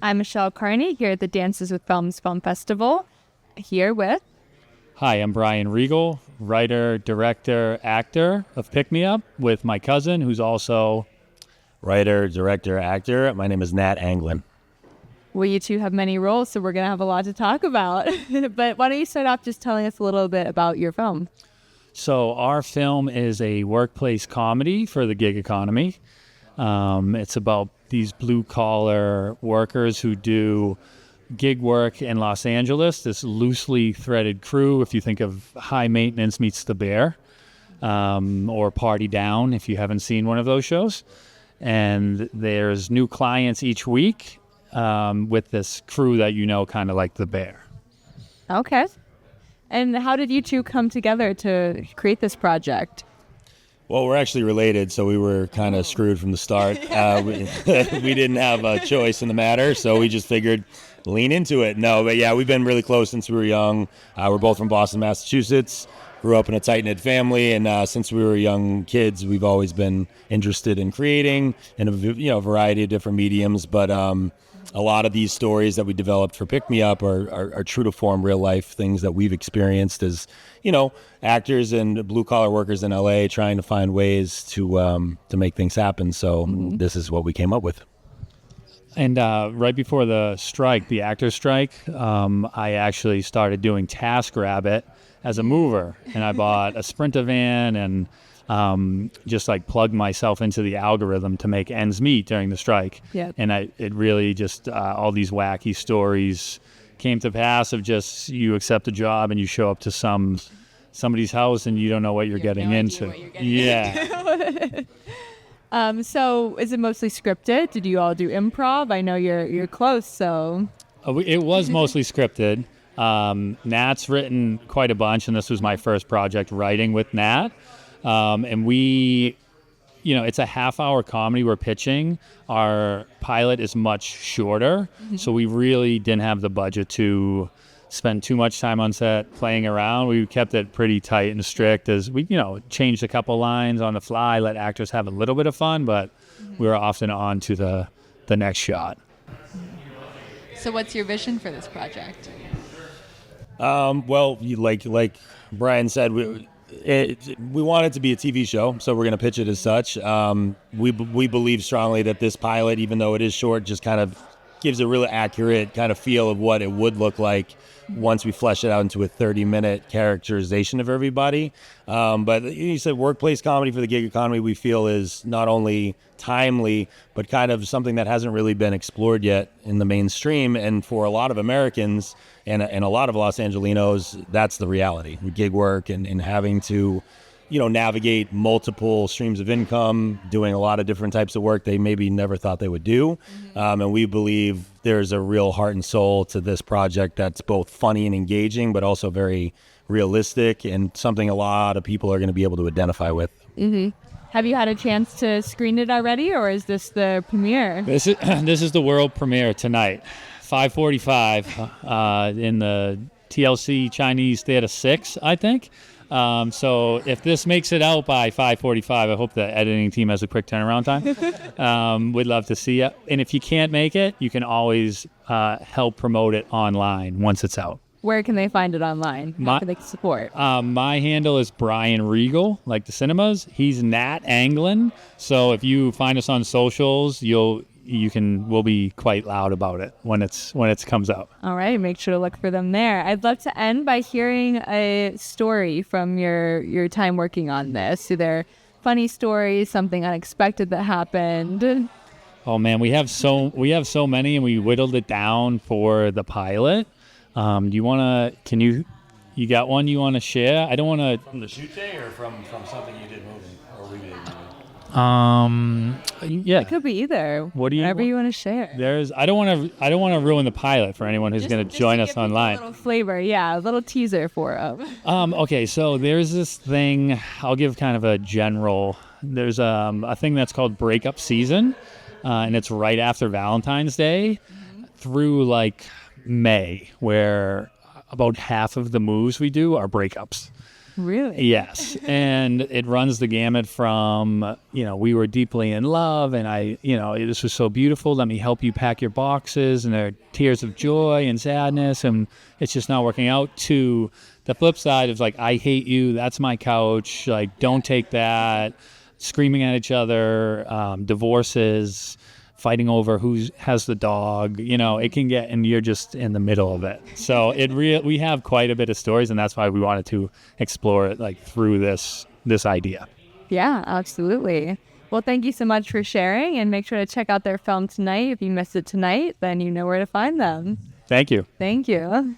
I'm Michelle Carney here at the Dances with Films Film Festival, here with... Hi, I'm Brian Regal, writer, director, actor of Pick Me Up, with my cousin, who's also... Writer, director, actor. My name is Nat Anglin. Well, you two have many roles, so we're going to have a lot to talk about. But why don't you start off just telling us a little bit about your film? So our film is a workplace comedy for the gig economy. It's about these blue-collar workers who do gig work in Los Angeles, this loosely threaded crew, if you think of High Maintenance meets The Bear, or Party Down, if you haven't seen one of those shows. And there's new clients each week with this crew that you know, kind of like The Bear. Okay. And how did you two come together to create this project? Well, we're actually related, so we were kind of screwed from the start. We didn't have a choice in the matter, so we just figured lean into it. No, but yeah, we've been really close since we were young. We're both from Boston, Massachusetts. Grew up in a tight-knit family, and since we were young kids, we've always been interested in creating in a variety of different mediums. But a lot of these stories that we developed for Pick Me Up are true to form, real-life things that we've experienced as, actors and blue-collar workers in LA trying to find ways to make things happen. So This is what we came up with. And right before the strike, the actors' strike, I actually started doing TaskRabbit as a mover, and I bought a Sprinter van and just like plugged myself into the algorithm to make ends meet during the strike. Yep. And it really just all these wacky stories came to pass of just you accept a job and you show up to somebody's house and you don't know what you're getting into. Yeah. So is it mostly scripted? Did you all do improv? I know you're close, so... It was mostly scripted. Nat's written quite a bunch, and this was my first project writing with Nat. And we, it's a half-hour comedy we're pitching. Our pilot is much shorter, so we really didn't have the budget to spend too much time on set playing around. We kept it pretty tight and strict as we, changed a couple lines on the fly, let actors have a little bit of fun, but we were often on to the next shot. So what's your vision for this project? Well, like Brian said, we want it to be a TV show, so we're going to pitch it as such. We believe strongly that this pilot, even though it is short, just kind of gives a really accurate kind of feel of what it would look like once we flesh it out into a 30-minute characterization of everybody. But you said workplace comedy for the gig economy, we feel is not only timely, but kind of something that hasn't really been explored yet in the mainstream. And for a lot of Americans and a lot of Los Angelinos, that's the reality. Gig work and having to navigate multiple streams of income, doing a lot of different types of work they maybe never thought they would do. And we believe there's a real heart and soul to this project that's both funny and engaging, but also very realistic and something a lot of people are going to be able to identify with. Have you had a chance to screen it already, or is this the premiere? This is the world premiere tonight, 5:45 in the TLC Chinese Theater 6, I think. So if this makes it out by 5:45, I hope the editing team has a quick turnaround time. We'd love to see it. And if you can't make it, you can always help promote it online once it's out. Where can they find it online? How can they support? My handle is Brian Regal, like the cinemas. He's Nat Anglin. So if you find us on socials, we'll be quite loud about it when it comes out. All right, make sure to look for them there. I'd love to end by hearing a story from your time working on this. Either funny stories, something unexpected that happened. Oh man, we have so many, and we whittled it down for the pilot. Do you want to? You got one you want to share? I don't want to. From the shoot day or from something you did moving or we did moving? Yeah, It could be either. Whatever you want to share. I don't want to ruin the pilot for anyone who's going to join us online. A little flavor, yeah, a little teaser for them. Okay, so there's this thing. I'll give kind of a general. There's a thing that's called breakup season, and it's right after Valentine's Day through like May, where about half of the moves we do are breakups. Really? Yes. And it runs the gamut from, we were deeply in love and this was so beautiful. Let me help you pack your boxes. And there are tears of joy and sadness. And it's just not working out, to the flip side of like, I hate you. That's my couch. Like, don't take that. Screaming at each other, divorces, fighting over who has the dog. It can get, and you're just in the middle of it. So we have quite a bit of stories, and that's why we wanted to explore it like through this idea. Yeah, absolutely. Well, thank you so much for sharing, and make sure to check out their film tonight. If you missed it tonight, then you know where to find them. Thank you. Thank you.